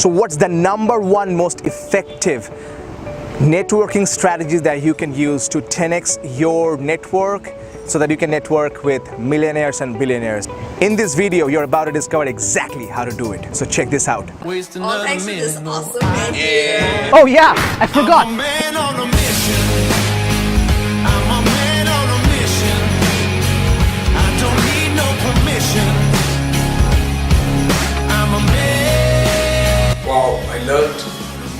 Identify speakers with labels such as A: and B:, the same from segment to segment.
A: So what's the number one most effective networking strategies that you can use to 10x your network so that you can network with millionaires and billionaires? In this video, you're about to discover exactly how to do it. So check this out.
B: Oh, thanks for this awesome video.
A: Oh yeah, I forgot.
C: I'm a man on a mission. I'm a man on a mission. I don't need no permission. I'm a man.
D: Wow, I learned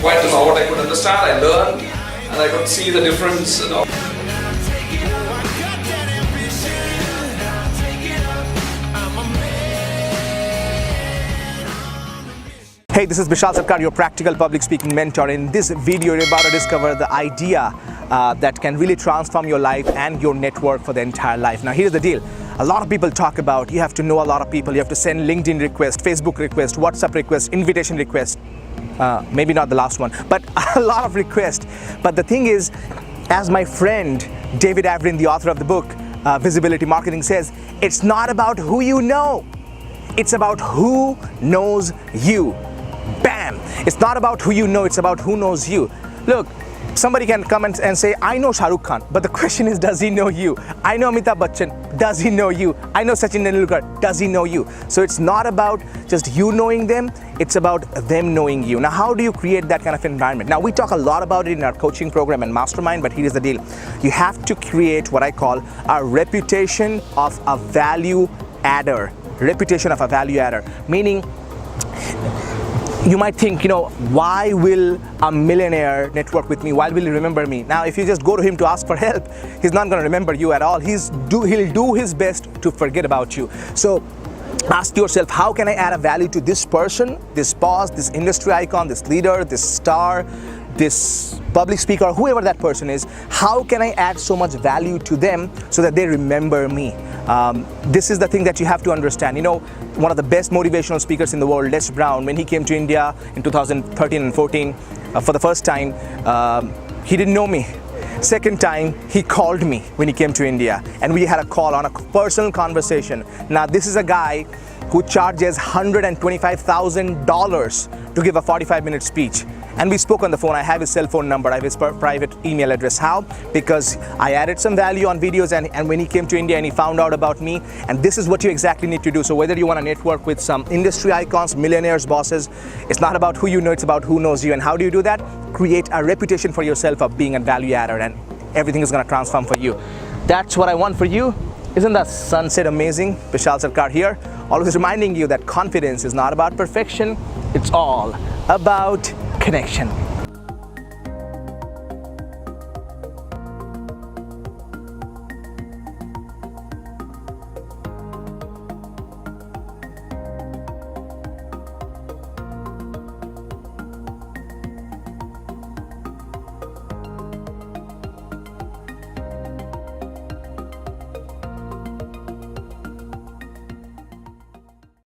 D: quite a lot. I could understand, I learned, and I could see the difference.
A: Hey, this is Bishal Sarkar, your practical public speaking mentor. In this video, you're about to discover the idea that can really transform your life and your network for the entire life. Now, here's the deal. A lot of people talk about you have to know a lot of people, you have to send LinkedIn requests, Facebook requests, WhatsApp requests, invitation requests. Maybe not the last one, but a lot of requests. But the thing is, as my friend David Averin, the author of the book, Visibility Marketing says, it's not about who you know. It's about who knows you. Bam! It's not about who you know, it's about who knows you. Look, somebody can come and say, I know Shah Rukh Khan, but the question is, does he know you? I know Amitabh Bachchan, does he know you? I know Sachin Tendulkar, does he know you? So it's not about just you knowing them, it's about them knowing you. Now, how do you create that kind of environment? Now, we talk a lot about it in our coaching program and mastermind, but here's the deal. You have to create what I call a reputation of a value adder. Reputation of a value adder, meaning you might think, why will a millionaire network with me? Why will he remember me? Now, if you just go to him to ask for help, he's not going to remember you at all. He'll do his best to forget about you. So ask yourself, how can I add a value to this person, this boss, this industry icon, this leader, this star, this public speaker, whoever that person is? How can I add so much value to them so that they remember me? This is the thing that you have to understand. One of the best motivational speakers in the world, Les Brown, when he came to India in 2013 and 14 for the first time, he didn't know me. Second time, he called me when he came to India, and we had a call on a personal conversation. Now, this is a guy who charges $125,000 to give a 45-minute speech. And we spoke on the phone. I have his cell phone number, I have his private email address. How? Because I added some value on videos, and when he came to India and he found out about me, and this is what you exactly need to do. So whether you want to network with some industry icons, millionaires, bosses, it's not about who you know, it's about who knows you. And how do you do that? Create a reputation for yourself of being a value adder, and everything is going to transform for you. That's what I want for you. Isn't that sunset amazing? Bishal Sarkar here, always reminding you that confidence is not about perfection, it's all about connection.